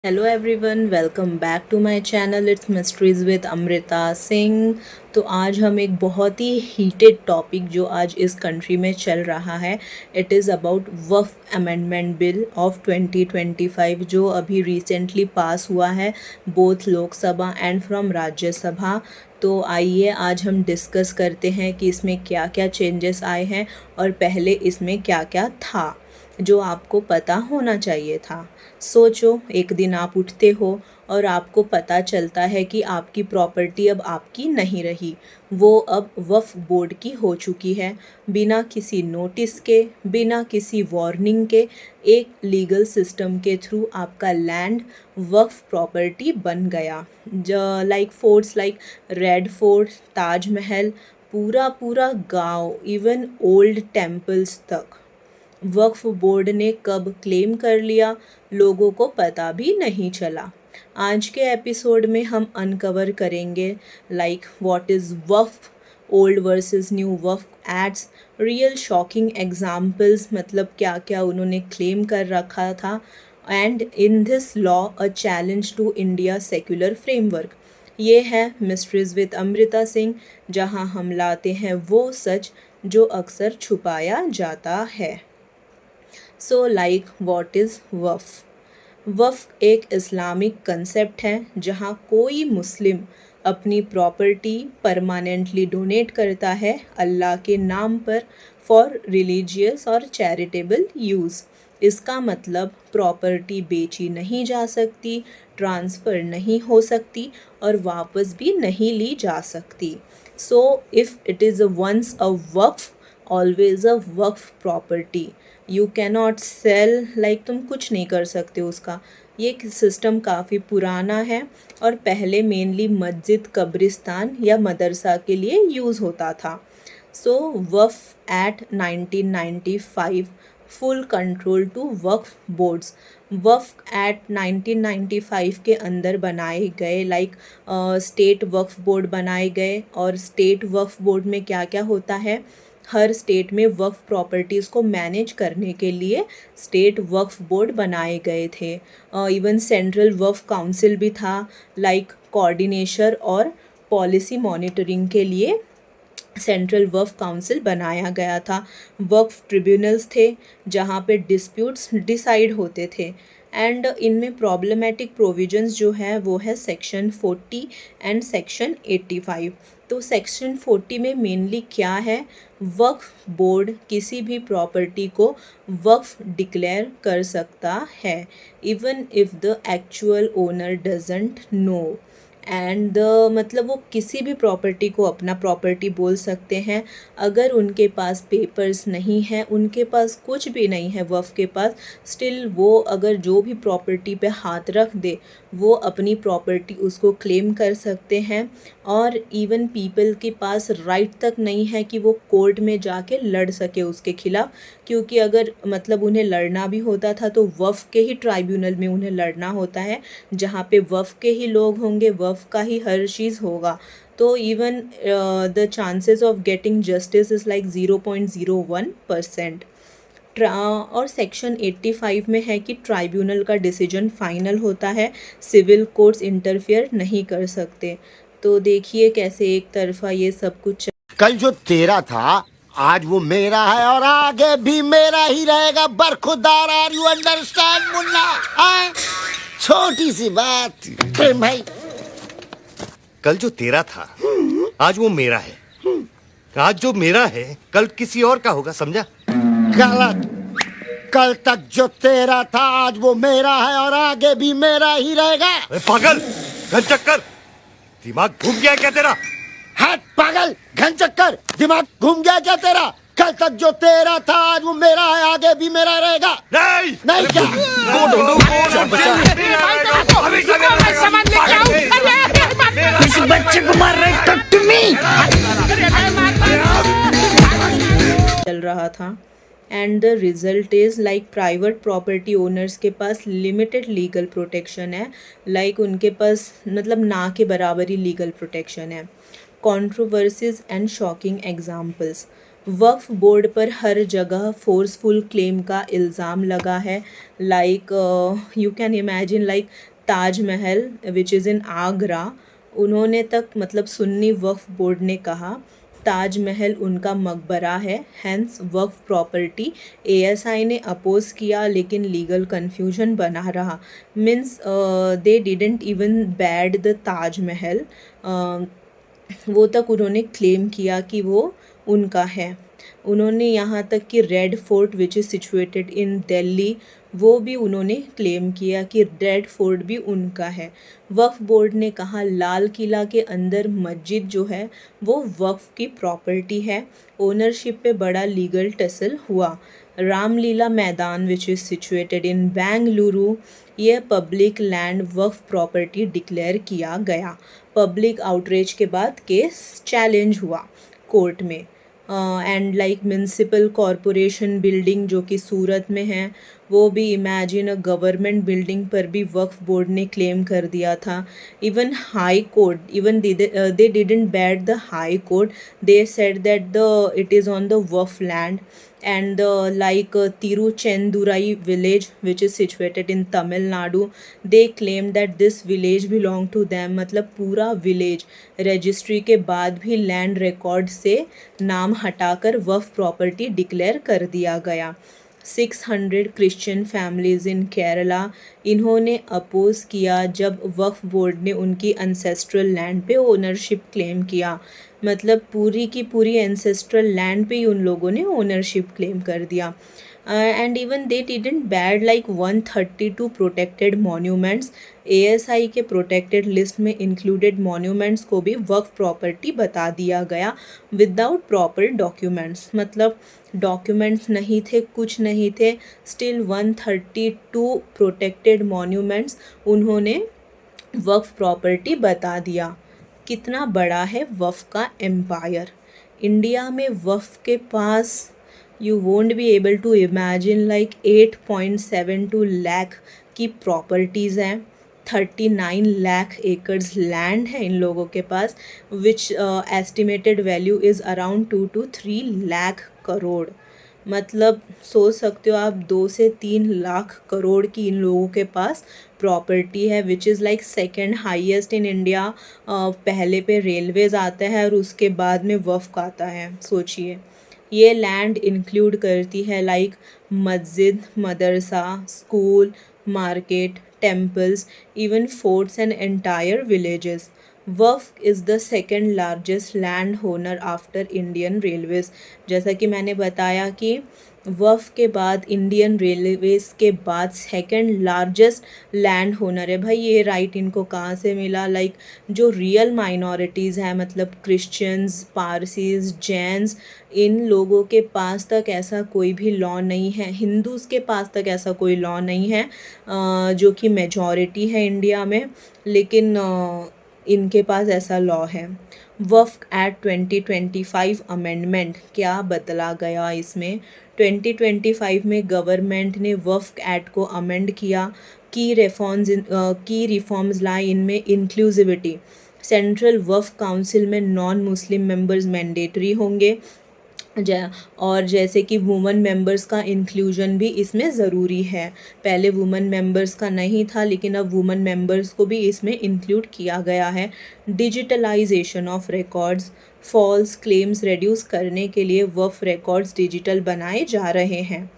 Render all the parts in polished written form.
Hello everyone, welcome back to my channel. It's mysteries with Amrita Singh. तो आज हम एक बहुत ही हीटेड टॉपिक जो आज इस कंट्री में चल रहा है, it is about Waqf amendment bill of 2025 जो अभी रिसेंटली पास हुआ है both Lok Sabha and from Rajya Sabha. तो आइए आज हम डिस्कस करते हैं कि इसमें क्या क्या चेंजेस आए हैं और पहले इसमें क्या क्या था जो आपको पता होना चाहिए था। सोचो, एक दिन आप उठते हो और आपको पता चलता है कि आपकी प्रॉपर्टी अब आपकी नहीं रही, वो अब वक्फ बोर्ड की हो चुकी है। बिना किसी नोटिस के, बिना किसी वार्निंग के, एक लीगल सिस्टम के थ्रू आपका लैंड वक्फ प्रॉपर्टी बन गया। Like forts like red fort, Taj Mahal, पूरा पूरा गांव, इवन ओल्ड टेम्पल्स तक वक्फ बोर्ड ने कब क्लेम कर लिया, लोगों को पता भी नहीं चला। आज के एपिसोड में हम अनकवर करेंगे like what is waqf, old versus new waqf acts, real shocking examples, मतलब क्या क्या उन्होंने क्लेम कर रखा था, and in this law a challenge to India secular framework. ये है मिस्ट्रीज विद अमृता सिंह, जहां हम लाते हैं वो सच जो अक्सर छुपाया जाता है। सो लाइक व्हाट इज़ वफ़। वफ़ एक इस्लामिक कंसेप्ट है जहाँ कोई मुस्लिम अपनी प्रॉपर्टी परमानेंटली डोनेट करता है अल्लाह के नाम पर फॉर रिलीजियस और चैरिटेबल यूज़। इसका मतलब प्रॉपर्टी बेची नहीं जा सकती, ट्रांसफ़र नहीं हो सकती और वापस भी नहीं ली जा सकती। So if it is once a waqf, always a waqf property. You cannot sell, like तुम कुछ नहीं कर सकते उसका। ये सिस्टम काफ़ी पुराना है और पहले मेनली मस्जिद, कब्रिस्तान या मदरसा के लिए यूज़ होता था। सो वक्फ एट 1995, फुल कंट्रोल टू वक्फ बोर्ड्स। वक्फ एट 1995 के अंदर बनाए गए लाइक स्टेट वक्फ बोर्ड बनाए गए। और स्टेट वक्फ बोर्ड में क्या क्या होता है, हर स्टेट में वक्फ प्रॉपर्टीज़ को मैनेज करने के लिए स्टेट वक्फ बोर्ड बनाए गए थे। इवन सेंट्रल वक्फ काउंसिल भी था, लाइक कोऑर्डिनेशन और पॉलिसी मॉनिटरिंग के लिए सेंट्रल वक्फ काउंसिल बनाया गया था। वक्फ ट्रिब्यूनल्स थे जहाँ पे डिस्प्यूट्स डिसाइड होते थे। एंड इनमें प्रॉब्लमेटिक प्रोविजंस जो है वो है सेक्शन 40 एंड सेक्शन 85। तो सेक्शन 40 में मेनली क्या है, वक्फ बोर्ड किसी भी प्रॉपर्टी को वक्फ डिक्लेयर कर सकता है even if the actual owner doesn't know. And मतलब वो किसी भी प्रॉपर्टी को अपना प्रॉपर्टी बोल सकते हैं अगर उनके पास पेपर्स नहीं है, उनके पास कुछ भी नहीं है वफ़ के पास, स्टिल वो अगर जो भी प्रॉपर्टी पे हाथ रख दे वो अपनी प्रॉपर्टी उसको क्लेम कर सकते हैं। और इवन पीपल के पास राइट तक नहीं है कि वो कोर्ट में जाके लड़ सके उसके खिलाफ, क्योंकि अगर मतलब उन्हें लड़ना भी होता था तो वफ़ के ही ट्राइब्यूनल में उन्हें लड़ना होता है जहाँ पे वफ़ के ही लोग होंगे, वफ़ का ही हर चीज़ होगा। तो even the chances of getting justice is like 0.01%। और सेक्शन 85 में है कि ट्राइब्यूनल का डिसीजन फाइनल होता है, सिविल कोर्ट्स इंटरफेयर नहीं कर सकते। तो देखिए कैसे एक तरफा ये सब कुछ। कल जो तेरा था आज वो मेरा है और आगे भी मेरा ही रहेगा। बरखुरदार, आर यू अंडरस्टैंड मुन्ना? छोटी सी बात प्रेम भाई। कल जो तेरा था आज वो मेरा है, आज जो मेरा है कल किसी और का होगा, समझा? गलत। कल तक जो तेरा था आज वो मेरा है और आगे भी मेरा ही रहेगा। अरे पागल, घन चक्कर, दिमाग घूम गया क्या तेरा? हट पागल, घन चक्कर, दिमाग घूम गया क्या तेरा? कल तक जो तेरा था आज वो मेरा है, आगे भी मेरा रहेगा। नहीं नहीं क्या? इस बच्चे को मार रहे चल रहा था। And the result is like private property owners के पास लिमिटेड लीगल प्रोटेक्शन है, लाइक उनके पास मतलब ना के बराबर ही लीगल प्रोटेक्शन है। Controversies and shocking examples. Waqf board पर हर जगह फोर्सफुल क्लेम का इल्ज़ाम लगा है. Like you can imagine like Taj Mahal which is in Agra, उन्होंने तक मतलब सुन्नी वक्फ बोर्ड ने कहा ताजमहल उनका मकबरा है, हैंस वक्फ प्रॉपर्टी. एएसआई ने अपोज किया लेकिन लीगल कन्फ्यूजन बना रहा. Means they didn't even bad the Taj Mahal, वो तक उन्होंने क्लेम किया कि वो उनका है. उन्होंने यहाँ तक कि red fort which is situated in Delhi, वो भी उन्होंने क्लेम किया कि रेड फोर्ट भी उनका है. वक्फ बोर्ड ने कहा लाल किला के अंदर मस्जिद जो है वो वक्फ की प्रॉपर्टी है. ओनरशिप पे बड़ा लीगल टसल हुआ. रामलीला मैदान which is situated in Bengaluru, यह पब्लिक लैंड वक्फ प्रॉपर्टी डिक्लेयर किया गया. पब्लिक आउटरीच के बाद केस चैलेंज हुआ कोर्ट में. And like municipal corporation building जो कि सूरत में है, वो भी इमेजिन अ गवर्नमेंट बिल्डिंग पर भी वक्फ बोर्ड ने क्लेम कर दिया था. Even high court, even they didn't bad the high court, they said that the it is on the Waqf land. And like Tiruchendurai village which is situated in Tamil Nadu, they claim that this village belong to them. मतलब पूरा village registry के बाद भी land record से नाम हटाकर वक्फ property declare कर दिया गया. 600 क्रिश्चियन फैमिलीज इन केरला, इन्होंने अपोज किया जब वक्फ बोर्ड ने उनकी एंसेस्ट्रल लैंड पे ओनरशिप क्लेम किया. मतलब पूरी की पूरी एंसेस्ट्रल लैंड पे ही उन लोगों ने ओनरशिप क्लेम कर दिया. And even they didn't bad like 132 protected monuments. ASI के प्रोटेक्टेड लिस्ट में इंक्लूडेड मॉन्यूमेंट्स को भी वक्फ प्रॉपर्टी बता दिया गया विदाउट प्रॉपर डॉक्यूमेंट्स. मतलब डॉक्यूमेंट्स नहीं थे, कुछ नहीं थे, स्टिल 132 प्रोटेक्टेड मॉन्यूमेंट्स उन्होंने वक्फ प्रॉपर्टी बता दिया. कितना बड़ा है वक्फ का एम्पायर. इंडिया में वक्फ के पास you won't be able to imagine like 8.72 lakh की प्रॉपर्टीज़ हैं. 39 लाख एकर्स लैंड है इन लोगों के पास which estimated value is around 2 to 3 lakh crore. मतलब सोच सकते हो आप 2 से 3 लाख करोड़ की इन लोगों के पास प्रॉपर्टी है which is like second highest in India. पहले पे रेलवेज़ आता है और उसके बाद में वक्फ आता है. सोचिए ये लैंड इंक्लूड करती है लाइक मस्जिद, मदरसा, school, market, temples, even forts and entire villages. वक्फ is the second largest land owner after Indian railways. जैसा कि मैंने बताया कि वक्फ के बाद इंडियन रेलवेज़ के बाद सेकेंड लार्जेस्ट लैंड होनर है. भाई ये राइट इनको कहाँ से मिला? लाइक जो रियल माइनॉरिटीज़ हैं, मतलब क्रिश्चियंस, पारसीज, जैन्स, इन लोगों के पास तक ऐसा कोई भी लॉ नहीं है. हिंदूज़ के पास तक ऐसा कोई लॉ नहीं है जो कि मेजॉरिटी है इंडिया में, लेकिन इनके पास ऐसा लॉ है. वक्फ एक्ट 2025 अमेंडमेंट, क्या बदला गया इसमें? 2025 में गवर्नमेंट ने वक्फ एक्ट को अमेंड किया. की रिफॉर्म्स लाई इनमें इंक्लूसिविटी. सेंट्रल वक्फ काउंसिल में नॉन मुस्लिम मेंबर्स मैंडेटरी होंगे और जैसे कि वुमेन मेंबर्स का इंक्लूजन भी इसमें ज़रूरी है. पहले वुमेन मेंबर्स का नहीं था लेकिन अब वुमेन मेंबर्स को भी इसमें इंक्लूड किया गया है. Digitalization of records, false claims reduce करने के लिए वक्फ रिकॉर्ड्स डिजिटल बनाए जा रहे हैं.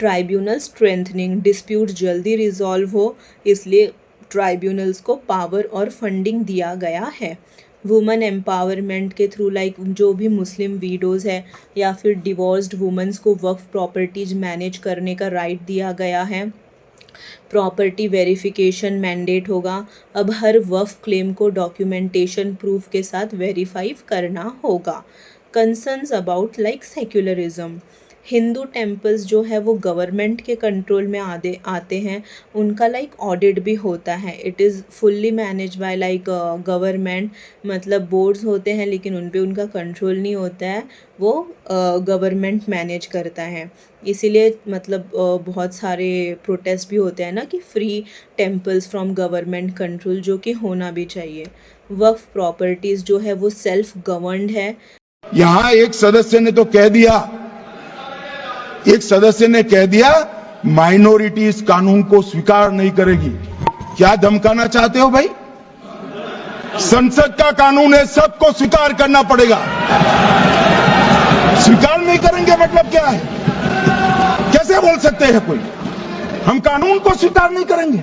ट्राइब्यूनल स्ट्रेंथनिंग, डिस्प्यूट जल्दी रिजॉल्व हो इसलिए ट्राइब्यूनल्स को पावर और फंडिंग दिया गया है. वुमेन एम्पावरमेंट के थ्रू लाइक जो भी मुस्लिम वीडोज़ है या फिर डिवोर्स्ड वुमेंस को वक्फ प्रॉपर्टीज मैनेज करने का राइट दिया गया है. प्रॉपर्टी वेरिफिकेशन मैंडेट होगा. अब हर वक्फ क्लेम को डॉक्यूमेंटेशन प्रूफ के साथ वेरीफाई करना होगा. Concerns about like secularism, Hindu temples जो है वो गवर्नमेंट के कंट्रोल में आते हैं, उनका लाइक ऑडिट भी होता है. It is fully manage by like government. मतलब बोर्ड्स होते हैं लेकिन उन पे उनका कंट्रोल नहीं होता है, वो गवर्नमेंट मैनेज करता है. इसीलिए मतलब बहुत सारे प्रोटेस्ट भी होते हैं ना कि free temples from government control, जो कि होना भी चाहिए. वक्फ प्रॉपर्टीज़ जो है वो सेल्फ गवर्नड है. यहां एक सदस्य ने कह दिया माइनॉरिटी इस कानून को स्वीकार नहीं करेगी। क्या धमकाना चाहते हो भाई? संसद का कानून है, सबको स्वीकार करना पड़ेगा। स्वीकार नहीं करेंगे मतलब क्या है? कैसे बोल सकते हैं कोई हम कानून को स्वीकार नहीं करेंगे?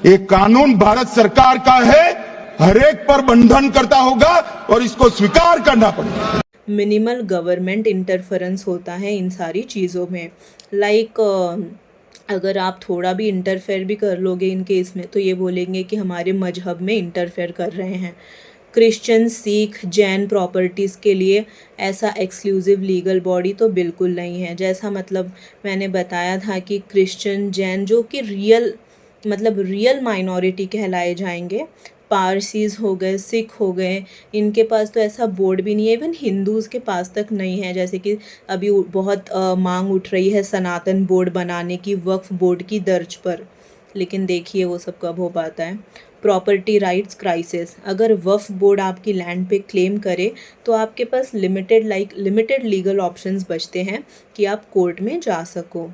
एक कानून भारत सरकार का है, हर एक पर बंधन करता होगा और इसको स्वीकार करना पड़ेगा। मिनिमल गवर्नमेंट इंटरफेरेंस होता है इन सारी चीज़ों में। लाइक अगर आप थोड़ा भी इंटरफेयर भी कर लोगे इन केस में तो ये बोलेंगे कि हमारे मजहब में इंटरफेयर कर रहे हैं। क्रिश्चियन, सिख, जैन प्रॉपर्टीज़ के लिए ऐसा एक्सक्लूसिव लीगल बॉडी तो बिल्कुल नहीं है। जैसा मतलब मैंने बताया था कि क्रिश्चियन, जैन जो कि रियल माइनॉरिटी कहलाए जाएंगे, पारसीज़ हो गए, सिख हो गए, इनके पास तो ऐसा बोर्ड भी नहीं है। इवन हिंदूज़ के पास तक नहीं है। जैसे कि अभी बहुत मांग उठ रही है सनातन बोर्ड बनाने की वक्फ बोर्ड की दर्ज पर, लेकिन देखिए वो सब कब हो पाता है। प्रॉपर्टी राइट्स क्राइसिस, अगर वक्फ बोर्ड आपकी लैंड पे क्लेम करे तो आपके पास लिमिटेड लीगल ऑप्शंस बचते हैं कि आप कोर्ट में जा सको।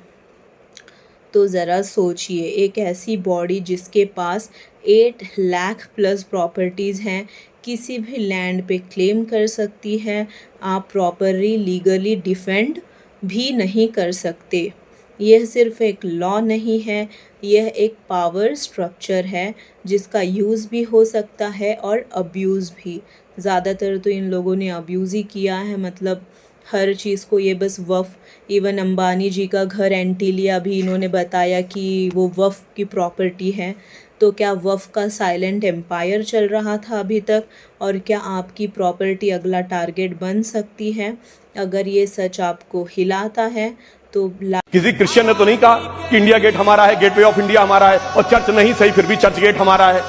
तो ज़रा सोचिए, एक ऐसी बॉडी जिसके पास 8 लाख प्लस प्रॉपर्टीज़ हैं किसी भी लैंड पे क्लेम कर सकती है। आप प्रॉपरली लीगली डिफेंड भी नहीं कर सकते। यह सिर्फ एक लॉ नहीं है, यह एक पावर स्ट्रक्चर है जिसका यूज़ भी हो सकता है और अब्यूज़ भी। ज़्यादातर तो इन लोगों ने अब्यूज़ ही किया है। मतलब हर चीज़ को ये बस वफ़। इवन अंबानी जी का घर एंटीलिया भी इन्होंने बताया कि वो वफ़ की प्रॉपर्टी है। तो क्या वफ़ का साइलेंट एम्पायर चल रहा था अभी तक? और क्या आपकी प्रॉपर्टी अगला टारगेट बन सकती है? अगर ये सच आपको हिलाता है तो किसी क्रिश्चियन ने तो नहीं कहा कि इंडिया गेट हमारा है, गेटवे ऑफ इंडिया हमारा है, और चर्च नहीं सही फिर भी चर्च गेट हमारा है।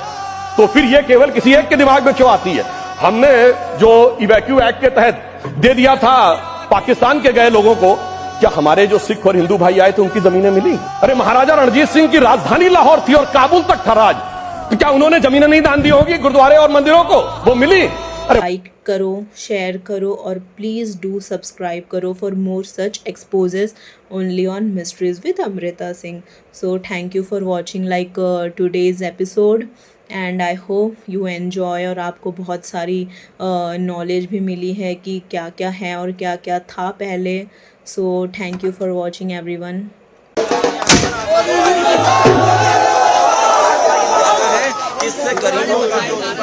तो फिर ये केवल किसी एक के दिमाग में क्यों आती है? हमने जो इवैक्यू एक्ट के तहत दे दिया था पाकिस्तान के गए लोगों को, क्या हमारे जो सिख और हिंदू भाई आए थे उनकी जमीनें मिली? अरे महाराजा रणजीत सिंह की राजधानी लाहौर थी और काबुल तक था राज, तो क्या उन्होंने जमीनें नहीं दान दी होगी गुरुद्वारे और मंदिरों को? वो मिली। लाइक करो, शेयर करो और प्लीज़ डू सब्सक्राइब करो for more such exposes only on mysteries with Amrita Singh. So thank you for watching like today's episode and I hope you enjoy. और आपको बहुत सारी नॉलेज भी मिली है कि क्या क्या है और क्या क्या था पहले। So thank you for watching everyone. इससे गरीबों का